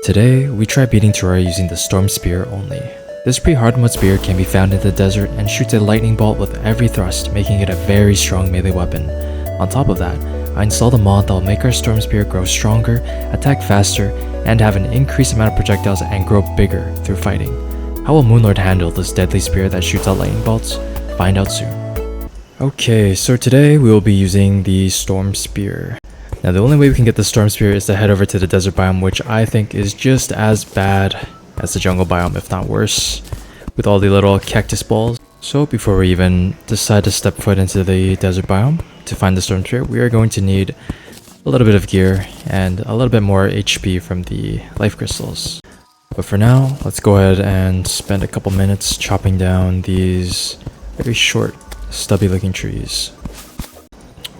Today, we try beating Terraria using the Storm Spear only. This pre-hard mode spear can be found in the desert and shoots a lightning bolt with every thrust, making it a very strong melee weapon. On top of that, I installed a mod that will make our Storm Spear grow stronger, attack faster, and have an increased amount of projectiles and grow bigger through fighting. How will Moonlord handle this deadly spear that shoots out lightning bolts? Find out soon. Okay, so today we will be using the Storm Spear. Now the only way we can get the Storm Spear is to head over to the desert biome, which I think is just as bad as the jungle biome, if not worse, with all the little cactus balls. So before we even decide to step foot into the desert biome to find the Storm Spear, we are going to need a little bit of gear and a little bit more HP from the life crystals. But for now, let's go ahead and spend a couple minutes chopping down these very short, stubby looking trees.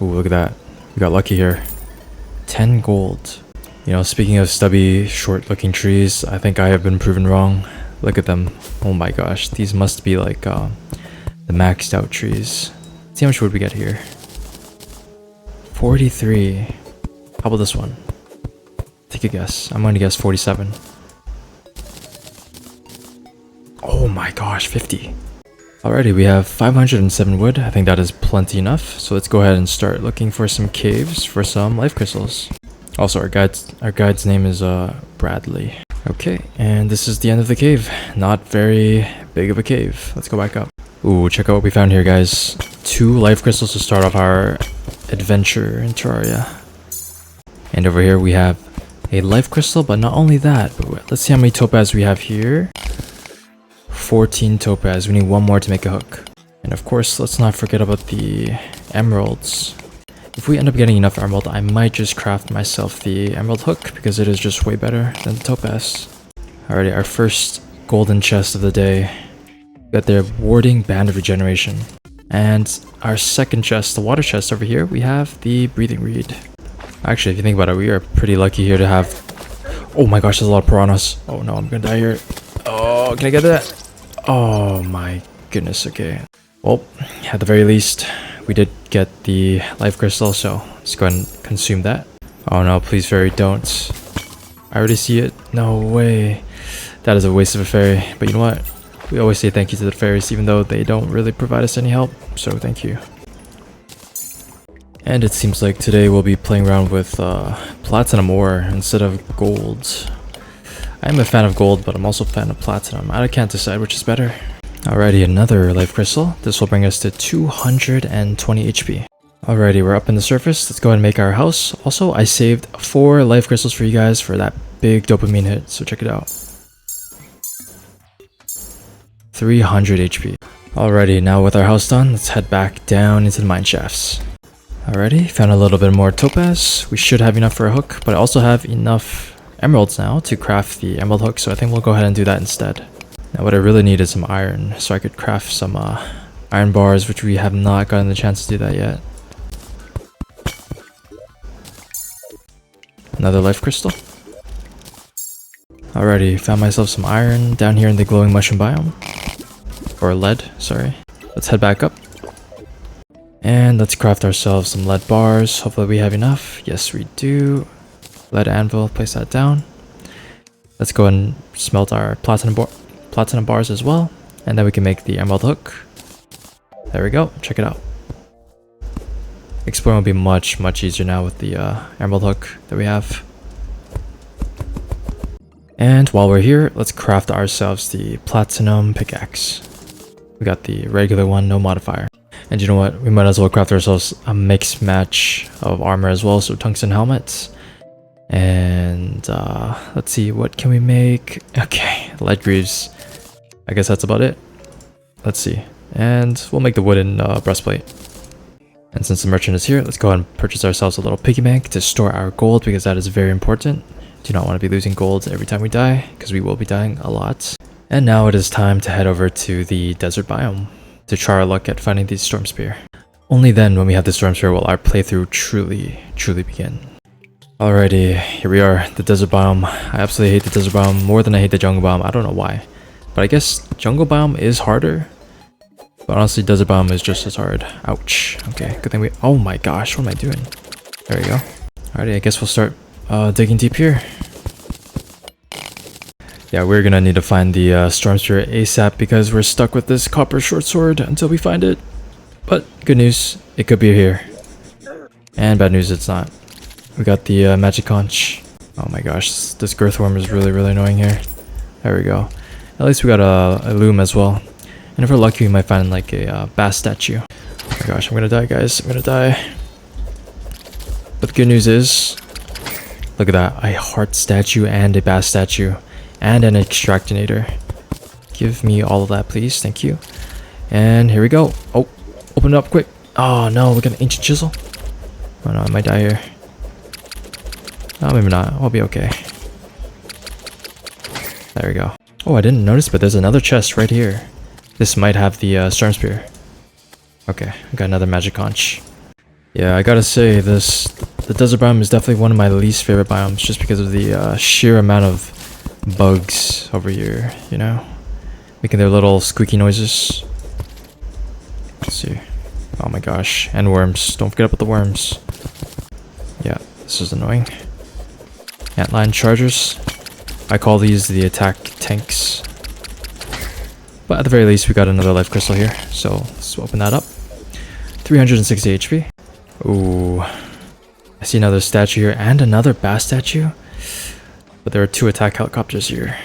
Ooh, look at that. We got lucky here. 10 gold. You know, speaking of stubby, short looking trees, I think I have been proven wrong. Look at them. Oh my gosh, these must be like the maxed out trees. Let's see how much wood we get here. 43. How about this one? Take a guess. I'm going to guess 47. Oh my gosh, 50. Alrighty, we have 507 wood. I think that is plenty enough. So let's go ahead and start looking for some caves for some life crystals. Also, our guide's name is Bradley. Okay, and this is the end of the cave. Not very big of a cave. Let's go back up. Ooh, check out what we found here, guys. 2 life crystals to start off our adventure in Terraria. And over here we have a life crystal, but not only that, but let's see how many topaz we have here. 14 topaz. We need 1 more to make a hook. And of course, let's not forget about the emeralds. If we end up getting enough emerald, I might just craft myself the emerald hook because it is just way better than the topaz. Alrighty, our first golden chest of the day. We got the warding band of regeneration. And our second chest, the water chest over here, we have the breathing reed. Actually, if you think about it, we are pretty lucky here to have... Oh my gosh, there's a lot of piranhas. Oh no, I'm gonna die here. Oh, can I get that? Oh my goodness, okay. Well, at the very least, we did get the life crystal, so let's go ahead and consume that. Oh no, please fairy, don't. I already see it. No way. That is a waste of a fairy. But you know what? We always say thank you to the fairies, even though they don't really provide us any help. So thank you. And it seems like today we'll be playing around with platinum ore instead of gold. I am a fan of gold, but I'm also a fan of platinum. I can't decide which is better. Alrighty, another life crystal. This will bring us to 220 HP. Alrighty, we're up in the surface. Let's go ahead and make our house. Also, I saved 4 life crystals for you guys for that big dopamine hit, so check it out. 300 HP. Alrighty, now with our house done, let's head back down into the mine shafts. Alrighty, found a little bit more topaz. We should have enough for a hook, but I also have enough emeralds now to craft the emerald hook, so I think we'll go ahead and do that instead. Now what I really need is some iron, so I could craft some iron bars, which we have not gotten the chance to do that yet. Another life crystal. Alrighty, found myself some iron down here in the glowing mushroom biome. Or lead, sorry. Let's head back up. And let's craft ourselves some lead bars. Hopefully we have enough. Yes, we do. Lead anvil, place that down. Let's go and smelt our platinum bars as well, and then we can make the emerald hook. There we go. Check it out. Exploring will be much easier now with the emerald hook that we have. And while we're here, let's craft ourselves the platinum pickaxe. We got the regular one, no modifier. And you know what? We might as well craft ourselves a mixed match of armor as well, so tungsten helmets. And let's see, what can we make? Okay, lead greaves. I guess that's about it. Let's see. And we'll make the wooden breastplate. And since the merchant is here, let's go ahead and purchase ourselves a little piggy bank to store our gold, because that is very important. Do not want to be losing gold every time we die, because we will be dying a lot. And now it is time to head over to the desert biome to try our luck at finding the Storm Spear. Only then, when we have the Storm Spear, will our playthrough truly begin. Alrighty, here we are, the desert biome. I absolutely hate the desert biome more than I hate the jungle biome. I don't know why. But I guess jungle biome is harder. But honestly, desert biome is just as hard. Ouch. Okay, good thing we... Oh my gosh, what am I doing? There we go. Alrighty, I guess we'll start digging deep here. Yeah, we're gonna need to find the Storm Spirit ASAP because we're stuck with this copper short sword until we find it. But good news, it could be here. And bad news, it's not. We got the magic conch. Oh my gosh, this girthworm is really annoying here. There we go. At least we got a loom as well. And if we're lucky, we might find like a bass statue. Oh my gosh, I'm gonna die, guys. I'm gonna die. But the good news is, look at that. A heart statue and a bass statue. And an extractinator. Give me all of that, please. Thank you. And here we go. Oh, open it up quick. Oh no, we got an ancient chisel. Oh no, I might die here. Oh, maybe not. I'll be okay. There we go. Oh, I didn't notice, but there's another chest right here. This might have the storm spear. Okay, I got another magic conch. Yeah, I gotta say, the desert biome is definitely one of my least favorite biomes, just because of the sheer amount of bugs over here, you know? Making their little squeaky noises. Let's see. Oh my gosh, and worms. Don't forget about the worms. Yeah, this is annoying. Antlion chargers. I call these the attack tanks. But at the very least, we got another life crystal here. So let's open that up. 360 HP. Ooh. I see another statue here and another bass statue. But there are 2 attack helicopters here.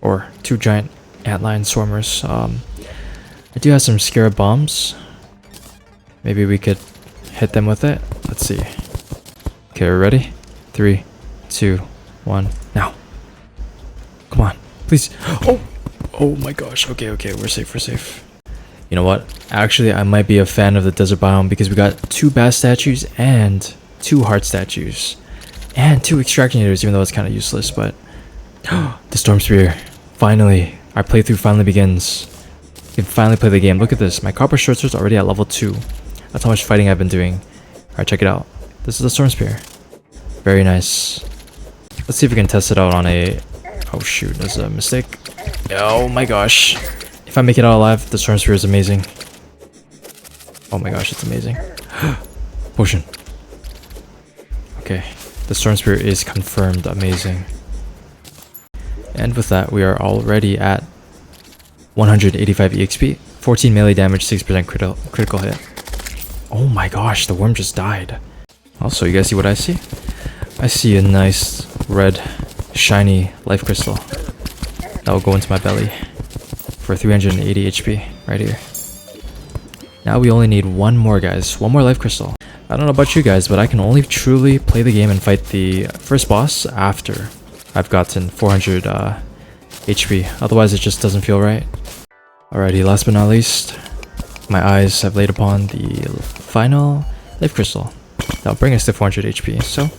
Or 2 giant antlion swarmers. I do have some scarab bombs. Maybe we could hit them with it. Let's see. Okay, we're ready? 3, 2, 1, now. Come on, please. Oh my gosh. Okay, we're safe. You know what? Actually, I might be a fan of the desert biome because we got 2 bass statues and 2 heart statues. And 2 extractinators, even though it's kind of useless, but... the storm spear. Finally. Our playthrough finally begins. We can finally play the game. Look at this. My copper short sword's already at level 2. That's how much fighting I've been doing. Alright, check it out. This is the storm spear. Very nice. Let's see if we can test it out on a... Oh shoot, that's a mistake. Oh my gosh. If I make it out alive, the storm spear is amazing. Oh my gosh, it's amazing. Potion. Okay, the storm spear is confirmed amazing. And with that, we are already at 185 EXP, 14 melee damage, 6% critical hit. Oh my gosh, the worm just died. Also, you guys see what I see? I see a nice red shiny life crystal that will go into my belly for 380 HP right here. Now we only need 1 more, guys. 1 more life crystal. I don't know about you guys, but I can only truly play the game and fight the first boss after I've gotten 400 HP. Otherwise, it just doesn't feel right. Alrighty, last but not least, my eyes have laid upon the final life crystal. That'll bring us to 400 HP. So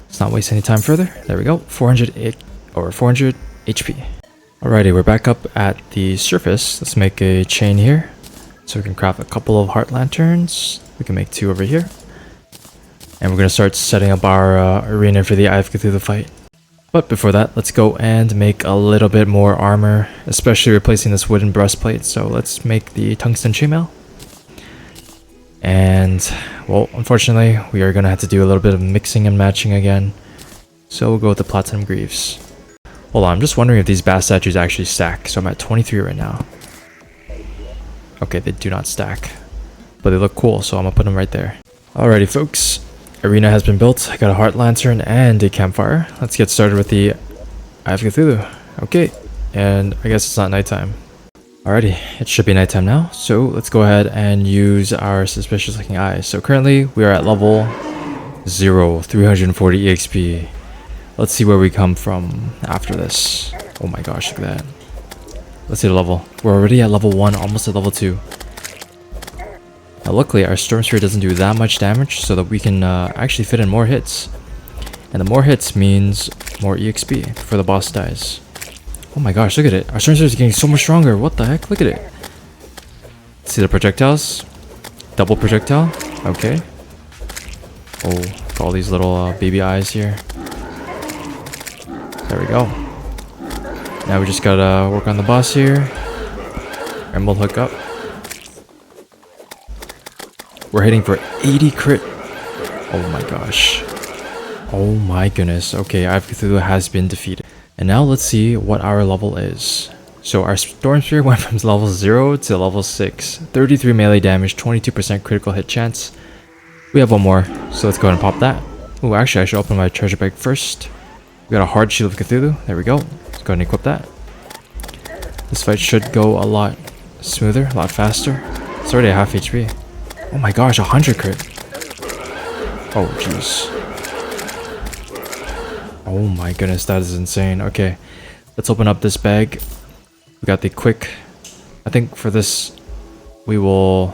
let's not waste any time further. There we go, 400 HP. Alrighty, we're back up at the surface. Let's make a chain here, so we can craft a couple of heart lanterns. We can make 2 over here, and we're gonna start setting up our arena for the Eye of Cthulhu fight. But before that, let's go and make a little bit more armor, especially replacing this wooden breastplate. So let's make the tungsten chainmail. And, well, unfortunately, we are going to have to do a little bit of mixing and matching again. So we'll go with the platinum greaves. Hold on, I'm just wondering if these bass statues actually stack. So I'm at 23 right now. Okay, they do not stack. But they look cool, so I'm going to put them right there. Alrighty, folks. Arena has been built. I got a heart lantern and a campfire. Let's get started with the Eye of Cthulhu. Okay, and I guess it's not nighttime. Alrighty, it should be nighttime now. So let's go ahead and use our suspicious looking eyes. So currently we are at level 0, 340 EXP. Let's see where we come from after this. Oh my gosh, look at that. Let's see the level. We're already at level 1, almost at level 2. Now luckily our storm spear doesn't do that much damage, so that we can actually fit in more hits. And the more hits means more EXP before the boss dies. Oh my gosh, look at it. Our storm spear is getting so much stronger. What the heck? Look at it. See the projectiles? Double projectile. Okay. Oh, got all these little baby eyes here. There we go. Now we just gotta work on the boss here. Emerald hook up. We're hitting for 80 crit. Oh my gosh. Oh my goodness. Okay, Eye of Cthulhu has been defeated. And now let's see what our level is. So our Storm Spear went from level 0 to level 6. 33 melee damage, 22% critical hit chance. We have one more, so let's go ahead and pop that. Oh, actually I should open my treasure bag first. We got a hard Shield of Cthulhu. There we go. Let's go ahead and equip that. This fight should go a lot smoother, a lot faster. It's already a half HP. Oh my gosh, 100 crit. Oh jeez. Oh my goodness, that is insane. Okay, let's open up this bag. We got the quick. I think for this, we will...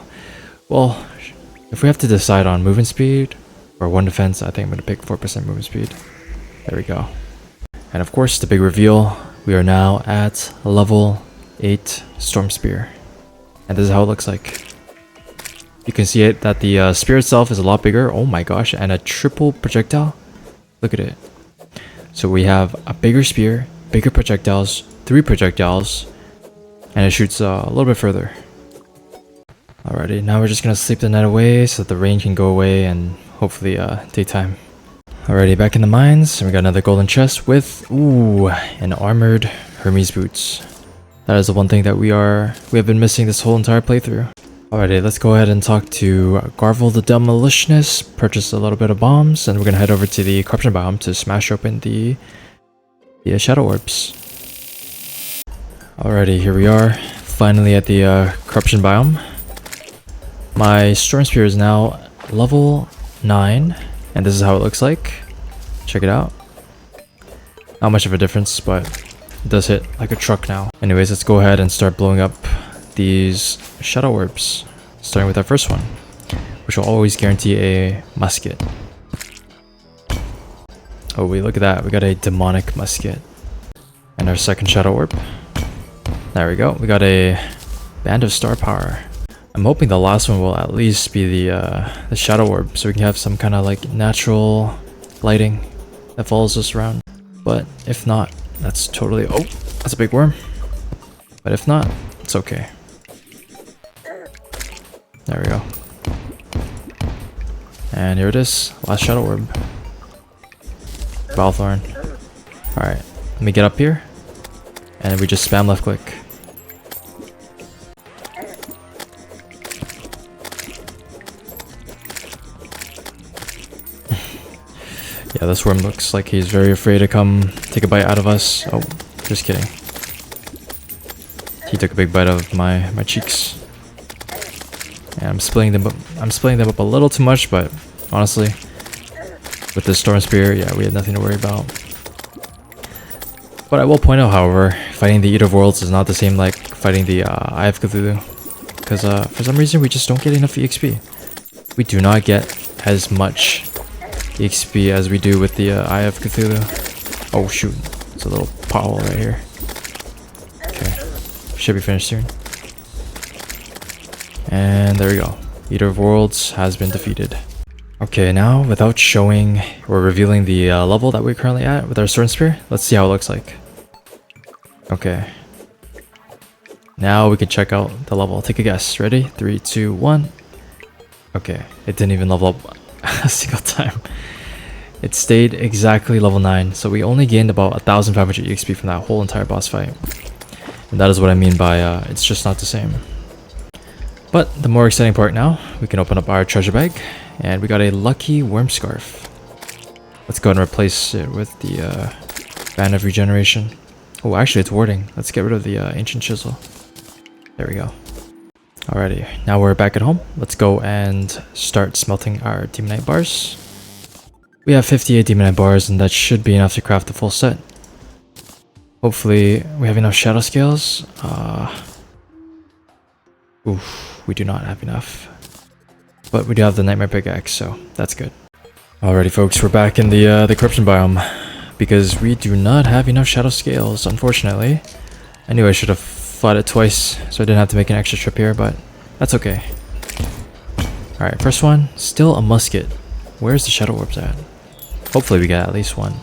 Well, if we have to decide on movement speed or 1 defense, I think I'm going to pick 4% movement speed. There we go. And of course, the big reveal. We are now at level 8 Storm Spear. And this is how it looks like. You can see it that the spear itself is a lot bigger. Oh my gosh, and a triple projectile. Look at it. So we have a bigger spear, bigger projectiles, 3 projectiles, and it shoots a little bit further. Alrighty, now we're just gonna sleep the night away so that the rain can go away and hopefully daytime. Alrighty, back in the mines, and we got another golden chest with, ooh, an armored Hermes boots. That is the one thing that we have been missing this whole entire playthrough. Alrighty, let's go ahead and talk to Garvel the Demolitionist, purchase a little bit of bombs, and we're gonna head over to the corruption biome to smash open the shadow orbs. Alrighty, here we are, finally at the corruption biome. My Storm Spear is now level 9, and this is how it looks like. Check it out. Not much of a difference, but it does hit like a truck now. Anyways, let's go ahead and start blowing up these shadow orbs, starting with our first one, which will always guarantee a musket. Oh wait, look at that, we got a demonic musket. And our second shadow orb. There we go, we got a band of star power. I'm hoping the last one will at least be the shadow orb, so we can have some kind of like natural lighting that follows us around. But if not, that's totally... Oh, that's a big worm. But if not, it's okay. There we go. And here it is, last shadow orb. Balthorn. Alright, let me get up here. And we just spam left click. Yeah, this worm looks like he's very afraid to come take a bite out of us. Oh, just kidding. He took a big bite of my cheeks. And I'm splitting them up a little too much, but honestly, with this Storm Spear, yeah, we had nothing to worry about. But I will point out, however, fighting the Eater of Worlds is not the same like fighting the Eye of Cthulhu. Because for some reason, we just don't get enough EXP. We do not get as much EXP as we do with the Eye of Cthulhu. Oh shoot, it's a little pothole right here. Okay, should be finished soon. And there we go. Eater of Worlds has been defeated. Okay, now without showing or revealing the level that we're currently at with our Storm Spear, let's see how it looks like. Okay. Now we can check out the level. Take a guess. Ready? 3, 2, 1. Okay, it didn't even level up a single time. It stayed exactly level 9, so we only gained about 1,500 EXP from that whole entire boss fight. And that is what I mean by it's just not the same. But the more exciting part now, we can open up our treasure bag, and we got a lucky worm scarf. Let's go ahead and replace it with the Band of Regeneration. Oh, actually it's warding. Let's get rid of the ancient chisel. There we go. Alrighty, now we're back at home. Let's go and start smelting our Demonite bars. We have 58 Demonite bars, and that should be enough to craft the full set. Hopefully we have enough shadow scales. Oof, we do not have enough. But we do have the Nightmare Pickaxe, so that's good. Alrighty folks, we're back in the corruption biome. Because we do not have enough shadow scales, unfortunately. I knew I should have fought it twice, so I didn't have to make an extra trip here, but that's okay. Alright, first one, still a musket. Where's the shadow orbs at? Hopefully we get at least one.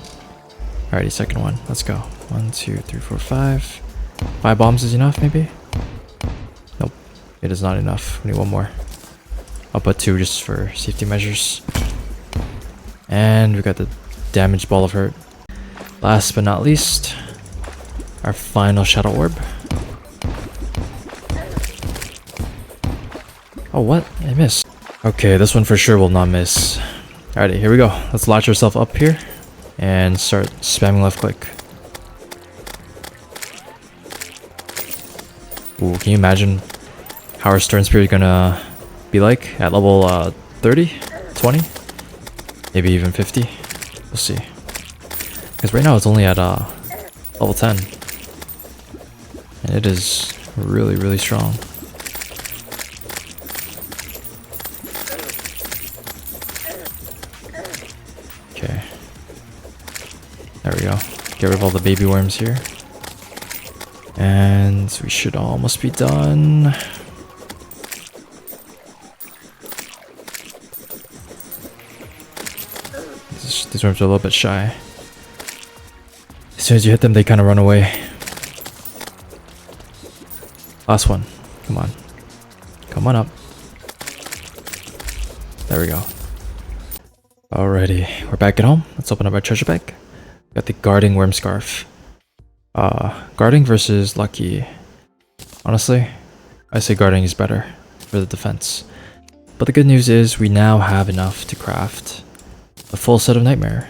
Alrighty, second one, let's go. 1, 2, 3, 4, 5. 5 bombs is enough, maybe? Nope, it is not enough. We need one more. I'll put 2 just for safety measures. And we got the damaged ball of hurt. Last but not least, Our final shadow orb. Oh, what? I missed. Okay, this one for sure will not miss. Alrighty, here we go. Let's launch ourselves up here and start spamming left click. Ooh, can you imagine how our stern spear is gonna be like at level 30, 20, maybe even 50? We'll see. Because right now it's only at level 10. And it is really, really strong. Okay. There we go. Get rid of all the baby worms here. And we should almost be done. These worms are a little bit shy. As soon as you hit them, they kind of run away. Last one. Come on. Come on up. There we go. Alrighty. We're back at home. Let's open up our treasure bag. Got the guarding worm scarf. Guarding versus lucky. Honestly, I say guarding is better for the defense. But the good news is we now have enough to craft a full set of nightmare.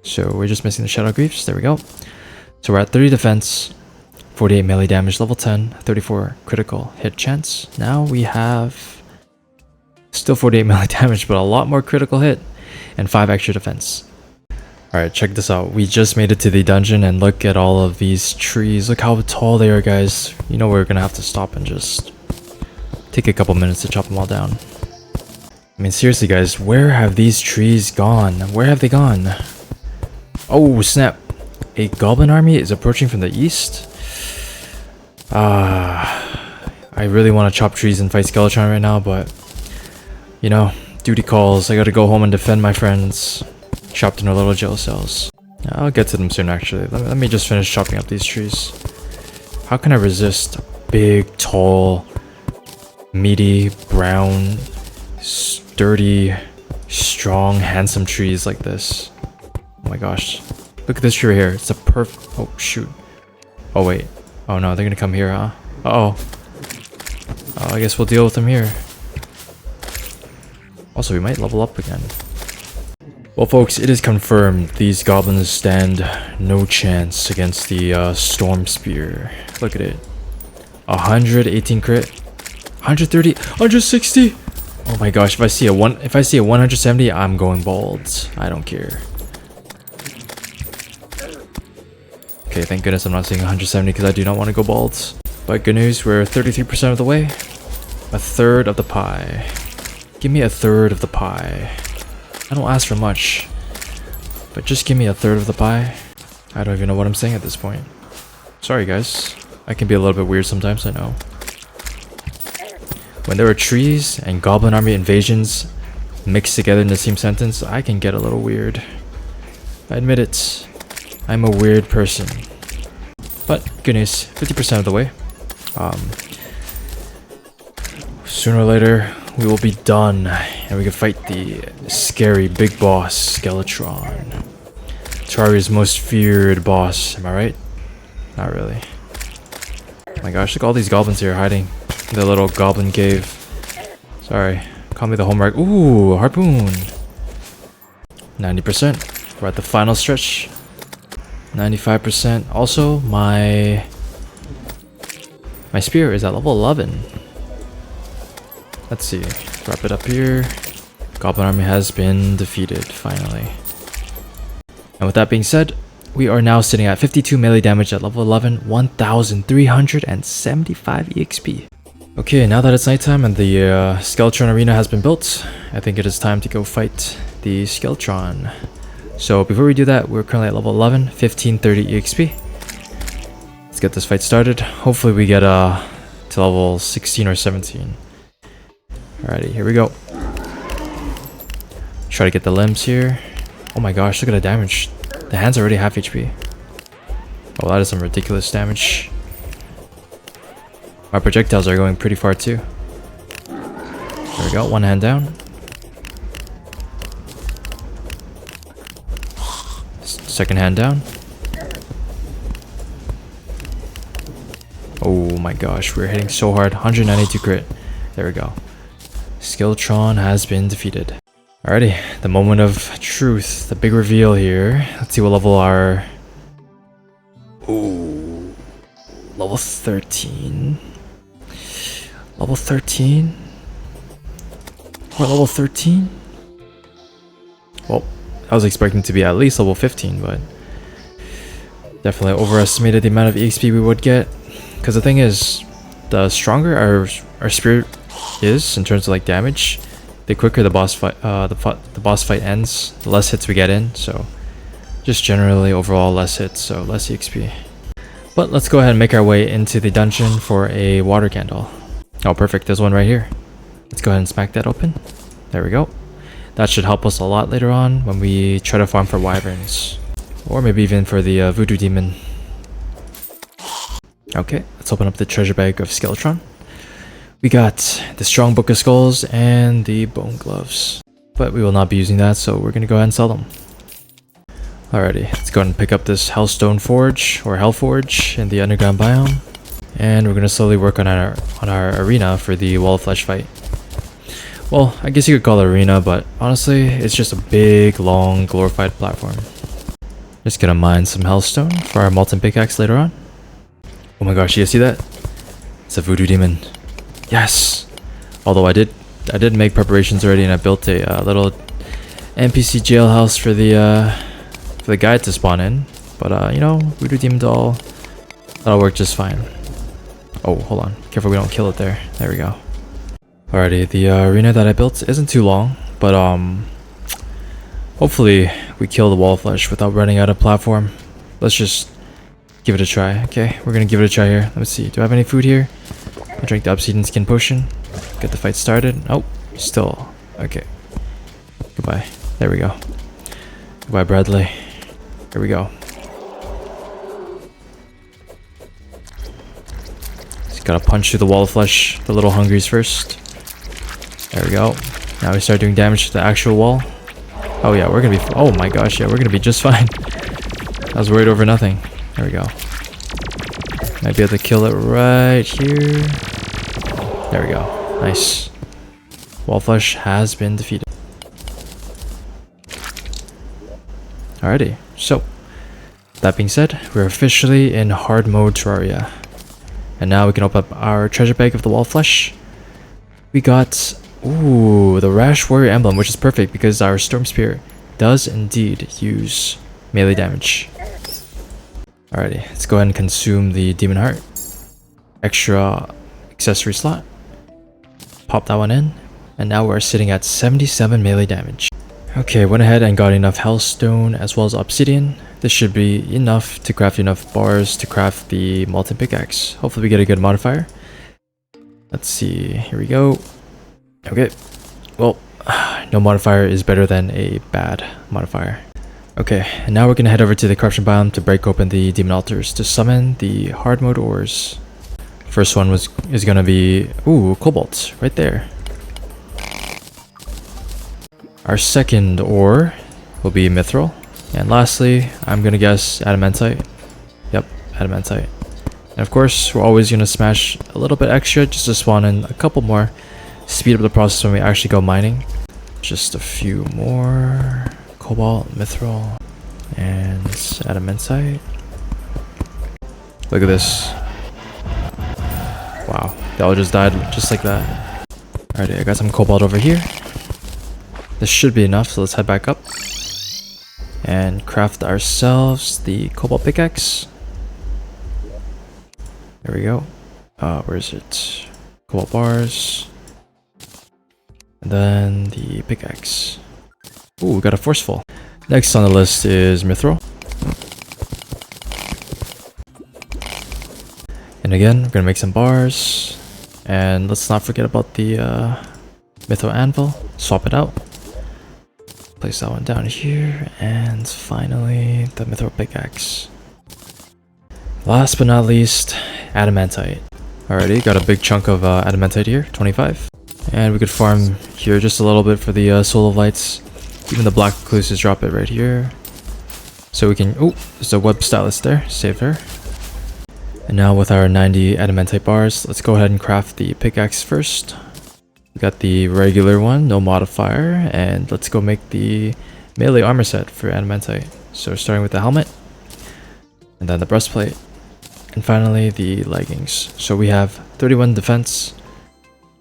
So we're just missing the shadow griefs. There we go. So we're at 30 defense, 48 melee damage, level 10, 34 critical hit chance. Now we have still 48 melee damage, but a lot more critical hit and 5 extra defense. Alright, check this out. We just made it to the dungeon and look at all of these trees. Look how tall they are, guys. You know we're gonna have to stop and just take a couple minutes to chop them all down. I mean, seriously, guys, where have these trees gone? Where have they gone? Oh, snap. A goblin army is approaching from the east? I really want to chop trees and fight Skeletron right now, but you know, duty calls. I gotta go home and defend my friends trapped in our little jail cells. I'll get to them soon, actually. Let me just finish chopping up these trees. How can I resist big, tall, meaty, brown, sturdy, strong, handsome trees like this? Oh my gosh. Look at this tree right here. It's a oh shoot. Oh wait. Oh no, they're gonna come here, huh? Uh-oh. Oh, I guess we'll deal with them here. Also, we might level up again. Well, folks, it is confirmed. These goblins stand no chance against the storm spear. Look at it. 118 crit. 130. 160. Oh my gosh! If I see a 170, I'm going bald. I don't care. Okay, thank goodness I'm not seeing 170 because I do not want to go bald. But good news, we're 33% of the way. A third of the pie. Give me a third of the pie. I don't ask for much, but just give me a third of the pie. I don't even know what I'm saying at this point. Sorry guys, I can be a little bit weird sometimes, I know. When there are trees and goblin army invasions mixed together in the same sentence, I can get a little weird. I admit it. I'm a weird person. But good news, 50% of the way. Sooner or later, we will be done, and we can fight the scary big boss, Skeletron. Terraria's most feared boss, am I right? Not really. Oh my gosh, look at all these goblins here hiding in the little goblin cave. Sorry, call me the homework. Ooh, harpoon. 90%. We're at the final stretch. 95%. Also, my spear is at level 11. Let's see. Wrap it up here. Goblin army has been defeated, finally. And with that being said, we are now sitting at 52 melee damage at level 11, 1,375 EXP. Okay, now that it's nighttime and the Skeletron arena has been built, I think it is time to go fight the Skeletron. So before we do that, we're currently at level 11, 1530 EXP. Let's get this fight started. Hopefully we get to level 16 or 17. Alrighty, here we go. Try to get the limbs here. Oh my gosh, look at the damage. The hand's already half HP. Oh, that is some ridiculous damage. My projectiles are going pretty far too. There we go, one hand down. Second hand down. Oh my gosh, we're hitting so hard. 192 crit. There we go. Skilltron has been defeated. Alrighty, the moment of truth, the big reveal here. Let's see what level our... Ooh, level 13. Level 13? Or level 13? Well, I was expecting to be at least level 15, but definitely overestimated the amount of EXP we would get. Because the thing is, the stronger our spirit is in terms of like damage, the quicker the boss fight the boss fight ends, the less hits we get in. So just generally overall less hits, so less EXP. But let's go ahead and make our way into the dungeon for a water candle. Oh perfect, there's one right here. Let's go ahead and smack that open. There we go. That should help us a lot later on when we try to farm for wyverns. Or maybe even for the voodoo demon. Okay, let's open up the treasure bag of Skeletron. We got the strong book of skulls and the bone gloves. But we will not be using that, so we're gonna go ahead and sell them. Alrighty, let's go ahead and pick up this Hellstone Forge, or Hell Forge, in the underground biome. And we're gonna slowly work on our arena for the Wall of Flesh fight. Well, I guess you could call it arena, but honestly, it's just a big, long, glorified platform. Just gonna mine some Hellstone for our Molten Pickaxe later on. Oh my gosh, you guys see that? It's a voodoo demon. Yes! Although I did make preparations already, and I built a little NPC jailhouse for the guide to spawn in. But you know, voodoo demon doll, that'll work just fine. Oh, hold on. Careful we don't kill it there. There we go. Alrighty, the arena that I built isn't too long, but hopefully we kill the Wall of Flesh without running out of platform. Let's just give it a try. Okay, we're gonna give it a try here. Let me see. Do I have any food here? I'll drink the obsidian skin potion. Get the fight started. Oh, still. Okay. Goodbye. There we go. Goodbye, Bradley. Here we go. Just gotta punch through the Wall of Flesh, the little hungries first. There we go. Now we start doing damage to the actual wall. Oh yeah, we're gonna be... Oh my gosh, yeah, we're gonna be just fine. I was worried over nothing. There we go. Might be able to kill it right here. There we go. Nice. Wall of Flesh has been defeated. Alrighty, so that being said, we're officially in hard mode Terraria. And now we can open up our treasure bag of the Wall of Flesh. We got... Ooh, the Rash Warrior emblem, which is perfect because our Storm Spear does indeed use melee damage. Alrighty, let's go ahead and consume the Demon Heart. Extra accessory slot. Pop that one in. And now we're sitting at 77 melee damage. Okay, went ahead and got enough Hellstone as well as Obsidian. This should be enough to craft enough bars to craft the Molten Pickaxe. Hopefully we get a good modifier. Let's see, here we go. Okay, well, no modifier is better than a bad modifier. Okay, and now we're gonna head over to the corruption biome to break open the demon altars to summon the hard mode ores. First one is gonna be, ooh, cobalt right there. Our second ore will be mithril, and lastly, I'm gonna guess adamantite. Yep, adamantite. And of course, we're always gonna smash a little bit extra just to spawn in a couple more. Speed up the process when we actually go mining. Just a few more. Cobalt, mithril, and adamantite. Look at this. Wow, they all just died just like that. Alrighty, I got some cobalt over here. This should be enough, so let's head back up. And craft ourselves the cobalt pickaxe. There we go. Where is it? Cobalt bars. And then the pickaxe. Ooh, we got a forceful. Next on the list is mithril. And again, we're gonna make some bars. And let's not forget about the mithril anvil. Swap it out. Place that one down here. And finally, the mithril pickaxe. Last but not least, adamantite. Alrighty, got a big chunk of adamantite here, 25. And we could farm here just a little bit for the Soul of Lights. Even the Black Recluses drop it right here. So we can... Oh, there's a web stylist there. Save her. And now with our 90 adamantite bars, let's go ahead and craft the pickaxe first. We got the regular one, no modifier, and let's go make the melee armor set for adamantite. So starting with the helmet, and then the breastplate, and finally the leggings. So we have 31 defense,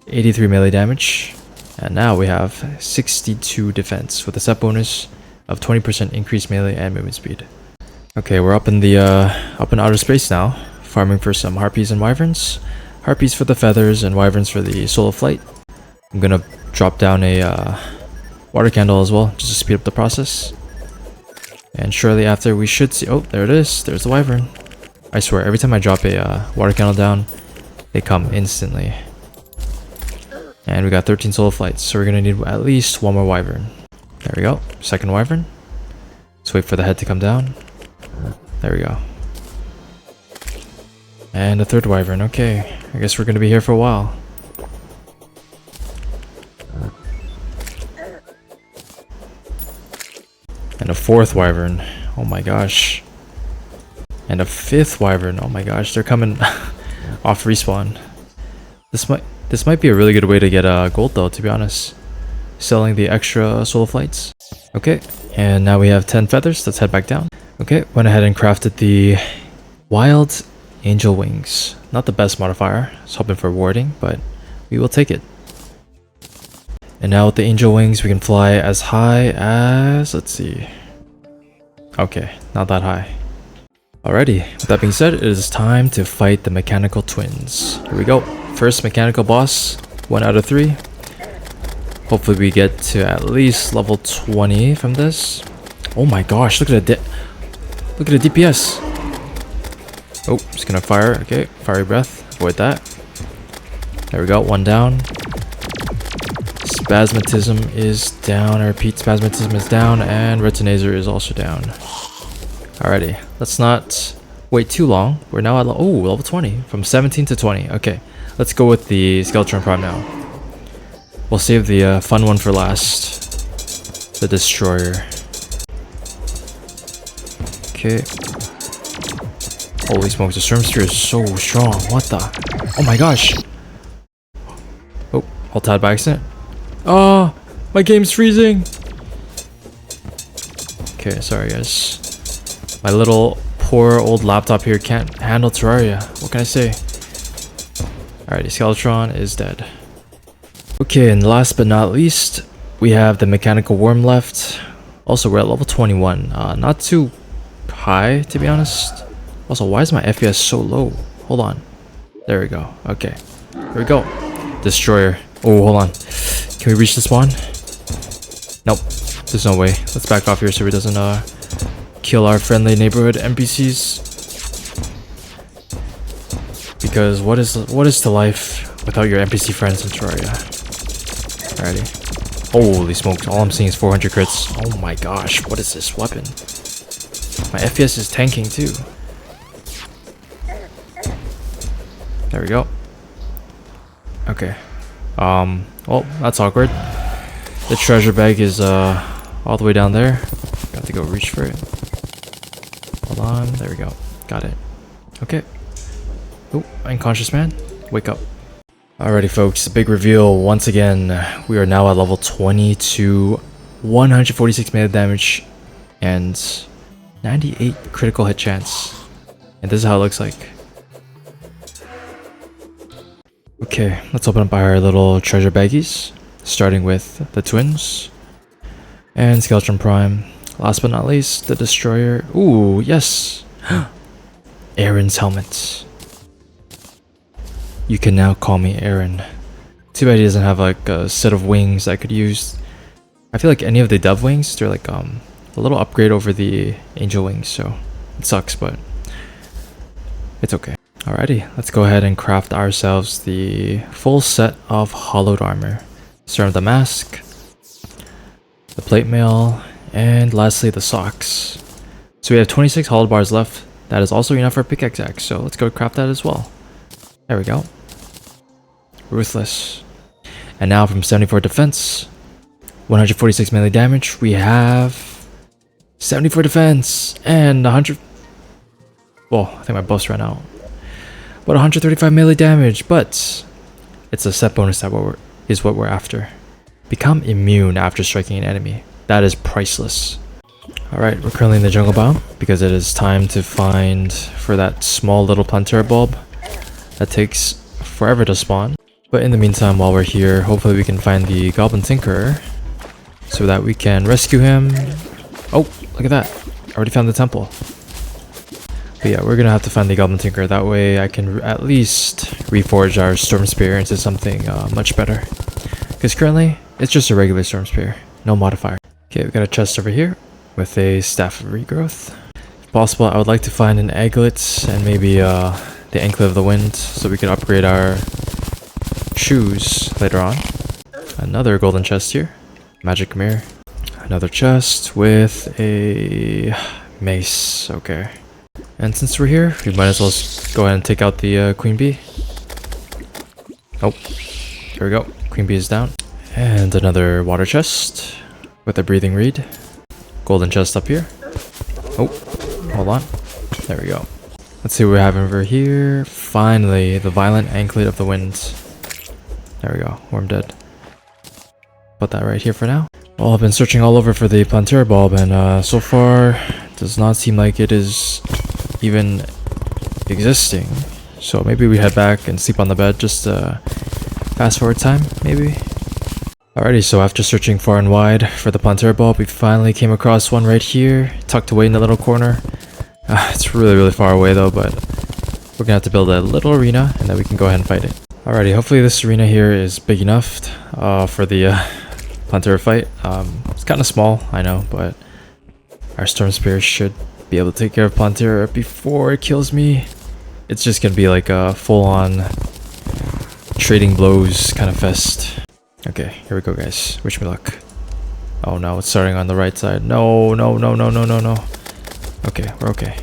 83 melee damage, and now we have 62 defense with a set bonus of 20% increased melee and movement speed. Okay, we're up in the outer space now, farming for some harpies and wyverns. Harpies for the feathers and wyverns for the soul of flight. I'm gonna drop down a water candle as well, just to speed up the process. And shortly after we should see, oh, there it is, there's the wyvern. I swear, every time I drop a water candle down, they come instantly. And we got 13 soul of flights, so we're gonna need at least one more wyvern. There we go, second wyvern. Let's wait for the head to come down. There we go. And a third wyvern, okay. I guess we're gonna be here for a while. And a fourth wyvern, oh my gosh. And a fifth wyvern, oh my gosh, they're coming off respawn. This might be a really good way to get gold though, to be honest. Selling the extra soul flights. Okay, and now we have 10 feathers, let's head back down. Okay, went ahead and crafted the wild angel wings. Not the best modifier, I was hoping for warding, but we will take it. And now with the angel wings, we can fly as high as, let's see. Okay, not that high. Alrighty, with that being said, it is time to fight the mechanical twins. Here we go. First mechanical boss, 1 out of 3. Hopefully we get to at least level 20 from this. Oh my gosh, look at the DPS. Oh, just gonna fire. Okay, fiery breath. Avoid that. There we go, 1 down. Spasmatism is down. I repeat, Spasmatism is down, and Retinazer is also down. Alrighty, let's not wait too long. We're now at level 20, from 17 to 20. Okay, let's go with the Skeleton Prime now. We'll save the fun one for last. The Destroyer. Okay. Holy smokes, the Storm Spear is so strong. What the? Oh my gosh. Oh, alt-tab by accident. Oh, my game's freezing. Okay, sorry guys. My little poor old laptop here can't handle Terraria. What can I say? Alrighty, Skeletron is dead. Okay, and last but not least, we have the mechanical worm left. Also, we're at level 21. Not too high, to be honest. Also, why is my FPS so low? Hold on. There we go. Okay. Here we go. Destroyer. Oh, hold on. Can we reach the spawn? Nope. There's no way. Let's back off here so he doesn't kill our friendly neighborhood NPCs. Because what is to life without your NPC friends in Terraria? Alrighty. Holy smokes, all I'm seeing is 400 crits. Oh my gosh, what is this weapon? My FPS is tanking too. There we go. Okay. Well, that's awkward. The treasure bag is all the way down there. Got to go reach for it. Hold on, there we go. Got it. Okay. Oh, unconscious man. Wake up. Alrighty folks, the big reveal once again. We are now at level 22, 146 melee damage, and 98 critical hit chance. And this is how it looks like. Okay, let's open up our little treasure baggies, starting with the twins and Skeleton Prime. Last but not least, the Destroyer. Ooh, yes! Aaron's helmet. You can now call me Aaron. Too bad he doesn't have like a set of wings I could use. I feel like any of the dove wings, they're like a little upgrade over the angel wings, so it sucks, but it's okay. Alrighty, let's go ahead and craft ourselves the full set of hollowed armor. Starting with the mask, the plate mail, and lastly the socks. So we have 26 hollowed bars left. That is also enough for a pickaxe axe, so let's go craft that as well. There we go. Ruthless. And now from 74 defense, 146 melee damage, we have 74 defense and 100. Whoa, I think my buffs ran out. But 135 melee damage, but it's a set bonus that is what we're after. Become immune after striking an enemy. That is priceless. Alright, we're currently in the jungle biome because it is time to find for that small little Plantera bulb that takes forever to spawn. But in the meantime, while we're here, hopefully we can find the Goblin Tinkerer so that we can rescue him. Oh, look at that. I already found the temple. But yeah, we're gonna have to find the Goblin Tinkerer. That way I can at least reforge our Storm Spear into something much better. Because currently, it's just a regular Storm Spear. No modifier. Okay, we got a chest over here with a Staff of Regrowth. If possible, I would like to find an Egglet and maybe the Anklet of the Wind so we can upgrade our shoes later on. Another golden chest here. Magic Mirror. Another chest with a mace. Okay. And since we're here, we might as well go ahead and take out the Queen Bee. Oh, here we go. Queen Bee is down. And another water chest with a breathing reed. Golden chest up here. Oh, hold on. There we go. Let's see what we have over here. Finally, the Violent Anklet of the Wind. There we go. Worm dead. Put that right here for now. Well, I've been searching all over for the Plantera bulb, and so far, does not seem like it is even existing. So maybe we head back and sleep on the bed just to fast forward time, maybe. Alrighty, so after searching far and wide for the Plantera bulb, we finally came across one right here, tucked away in the little corner. It's really far away though, but we're gonna have to build a little arena and then we can go ahead and fight it. Alrighty, hopefully this arena here is big enough for the Plantera fight. It's kind of small, I know, but our Storm Spear should be able to take care of Plantera before it kills me. It's just gonna be like a full-on trading blows kind of fest. Okay, here we go, guys. Wish me luck. Oh no, it's starting on the right side. No. Okay, we're okay.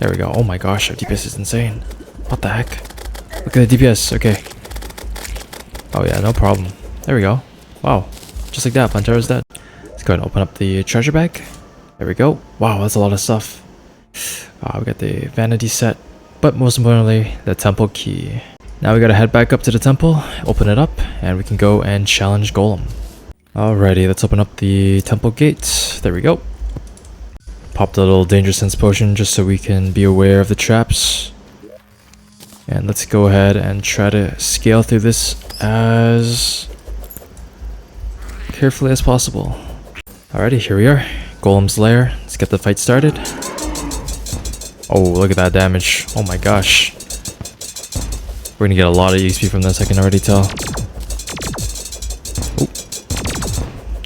There we go. Oh my gosh, our DPS is insane. What the heck? Look at the DPS. Okay. Oh yeah, no problem. There we go. Wow. Just like that, Plantera's dead. Let's go ahead and open up the treasure bag. There we go. Wow, that's a lot of stuff. We got the vanity set, but most importantly, the temple key. Now we gotta head back up to the temple, open it up, and we can go and challenge Golem. Alrighty, let's open up the temple gate. There we go. Pop the little danger sense potion just so we can be aware of the traps. And let's go ahead and try to scale through this as carefully as possible. Alrighty, here we are. Golem's lair. Let's get the fight started. Oh, look at that damage. Oh my gosh. We're gonna get a lot of EXP from this, I can already tell. Oh,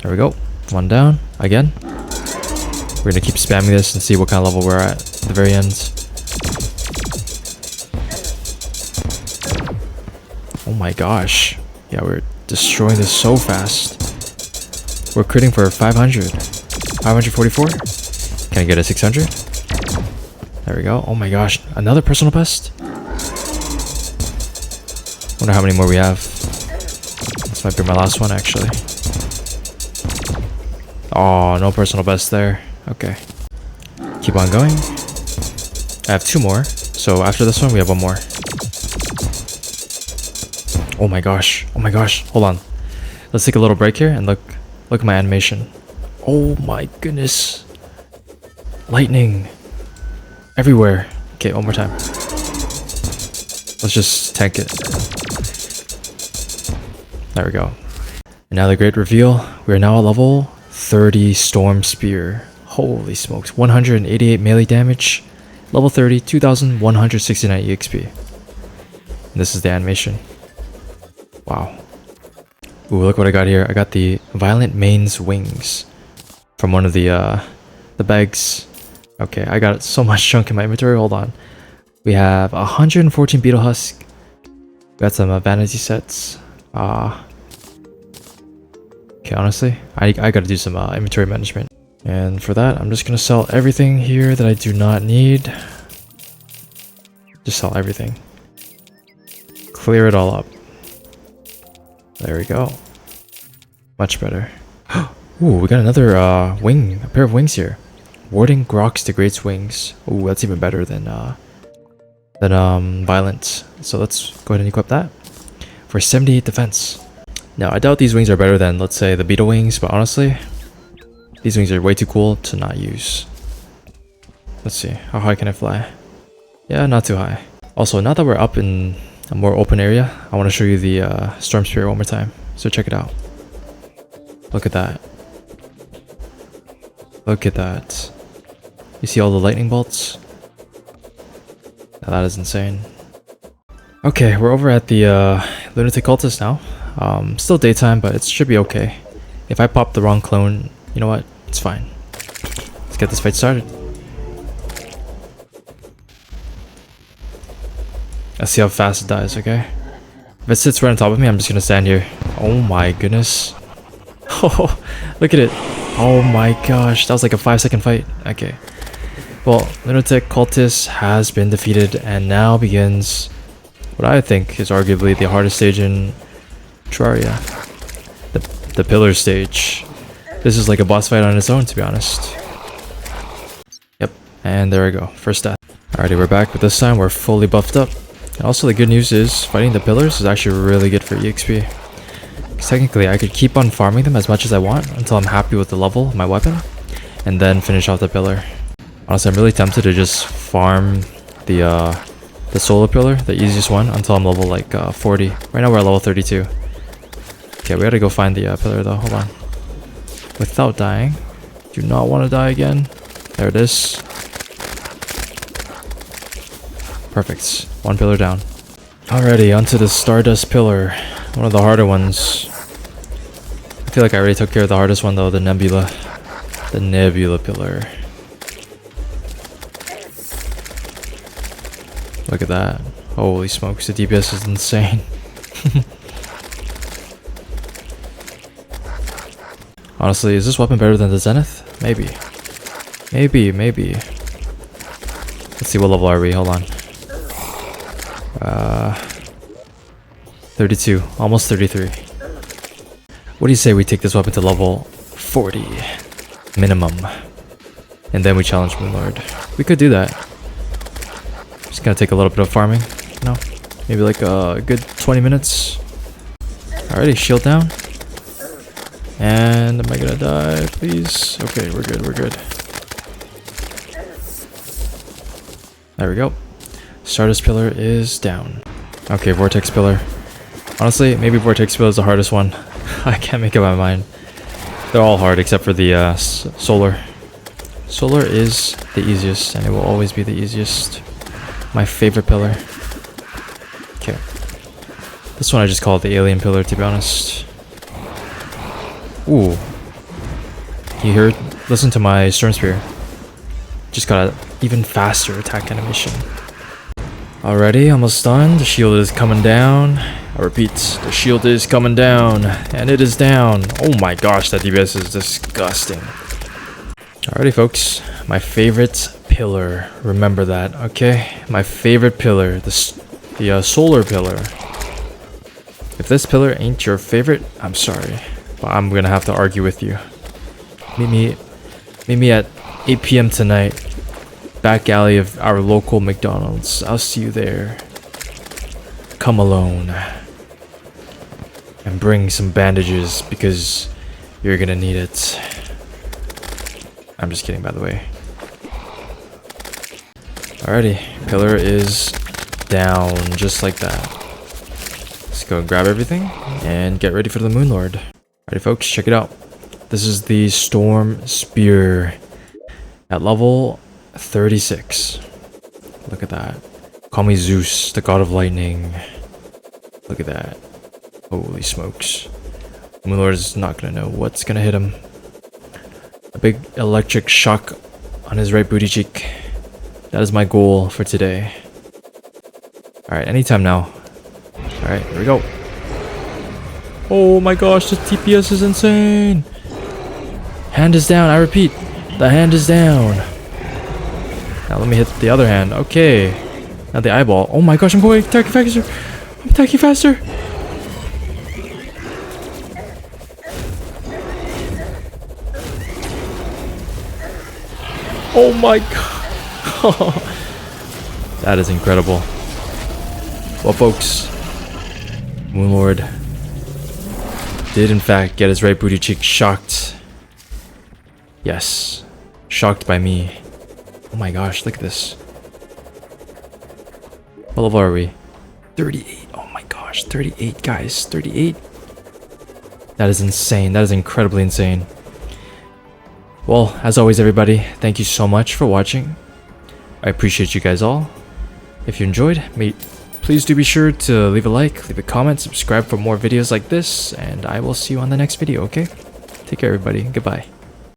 there we go. One down. Again. We're gonna keep spamming this and see what kind of level we're at the very end. Oh my gosh. Yeah, we're destroying this so fast. We're critting for 500. 544? Can I get a 600? There we go. Oh my gosh. Another personal best? Wonder how many more we have. This might be my last one, actually. Oh, no personal best there. Okay. Keep on going. I have 2 more. So after this one, we have 1 more. Oh my gosh. Oh my gosh. Hold on. Let's take a little break here and look at my animation. Oh my goodness. Lightning. Everywhere. Okay, one more time. Let's just tank it. There we go. And now the great reveal. We are now at level 30 Storm Spear. Holy smokes. 188 melee damage. Level 30, 2169 EXP. And this is the animation. Wow. Ooh, look what I got here. I got the Violent Mane's Wings from one of the bags. Okay, I got so much junk in my inventory. Hold on. We have 114 Beetle Husk. We got some vanity sets. Okay, honestly, I gotta do some inventory management. And for that, I'm just gonna sell everything here that I do not need. Just sell everything. Clear it all up. There we go. Much better. Ooh, we got another a pair of wings here. Warding Grox the Great's wings. Ooh, that's even better than Then violent. So let's go ahead and equip that for 78 defense. Now I doubt these wings are better than, let's say, the beetle wings, but honestly, these wings are way too cool to not use. Let's see, how high can I fly? Yeah, not too high. Also, now that we're up in a more open area, I want to show you the Storm Spirit one more time. So check it out. Look at that. Look at that. You see all the lightning bolts? Now that is insane. Okay, we're over at the Lunatic Cultist now. Still daytime, but it should be okay. If I pop the wrong clone, you know what? It's fine. Let's get this fight started. Let's see how fast it dies, okay? If it sits right on top of me, I'm just gonna stand here. Oh my goodness. Oh, look at it. Oh my gosh, that was like a 5-second fight. Okay. Well, Lunatic Cultist has been defeated, and now begins what I think is arguably the hardest stage in Terraria. The pillar stage. This is like a boss fight on its own, to be honest. Yep, and there we go. First death. Alrighty, we're back, but this time we're fully buffed up. And also the good news is, fighting the pillars is actually really good for EXP. Because technically, I could keep on farming them as much as I want until I'm happy with the level of my weapon, and then finish off the pillar. Honestly, I'm really tempted to just farm the solar pillar, the easiest one, until I'm level like 40. Right now we're at level 32. Okay, we gotta go find the pillar though. Hold on. Without dying. Do not want to die again. There it is. Perfect. One pillar down. Alrighty, onto the Stardust pillar. One of the harder ones. I feel like I already took care of the hardest one though, the Nebula. The Nebula pillar. Look at that. Holy smokes, the DPS is insane. Honestly, is this weapon better than the Zenith? Maybe. Maybe. Let's see, what level are we? Hold on. 32. Almost 33. What do you say we take this weapon to level 40? Minimum. And then we challenge Moonlord. We could do that. Just gonna take a little bit of farming. No? Maybe like a good 20 minutes. Alrighty, shield down. And am I gonna die, please? Okay, we're good. There we go. Stardust pillar is down. Okay, Vortex pillar. Honestly, maybe Vortex pillar is the hardest one. I can't make up my mind. They're all hard except for the solar. Solar is the easiest, and it will always be the easiest. My favorite pillar. Okay. This one I just call it the alien pillar, to be honest. Ooh. You heard? Listen to my Storm Spear. Just got an even faster attack animation. Alrighty, almost done. The shield is coming down. I repeat, the shield is coming down. And it is down. Oh my gosh, that DPS is disgusting. Alrighty, folks. My favorite pillar. Remember that, okay? My favorite pillar. The solar pillar. If this pillar ain't your favorite, I'm sorry. But I'm gonna have to argue with you. Meet me at 8 p.m. tonight. Back alley of our local McDonald's. I'll see you there. Come alone. And bring some bandages because you're gonna need it. I'm just kidding, by the way. Alrighty, pillar is down just like that. Let's go grab everything and get ready for the Moonlord. Alrighty, folks, check it out. This is the Storm Spear at level 36. Look at that. Call me Zeus, the god of lightning. Look at that. Holy smokes. Moonlord is not gonna know what's gonna hit him. A big electric shock on his right booty cheek. That is my goal for today. Alright, anytime now. Alright, here we go. Oh my gosh, the TPS is insane. Hand is down, I repeat. The hand is down. Now let me hit the other hand. Okay. Now the eyeball. Oh my gosh, I'm going attacking faster. I'm attacking faster. Oh my god. That is incredible. Well, folks, Moonlord did in fact get his right booty cheek shocked. Yes, shocked by me. Oh my gosh, look at this. What level are we? 38. Oh my gosh, 38, guys. 38. That is insane. That is incredibly insane. Well, as always, everybody, thank you so much for watching. I appreciate you guys all. If you enjoyed, please do be sure to leave a like, leave a comment, subscribe for more videos like this, and I will see you on the next video, okay? Take care, everybody. Goodbye.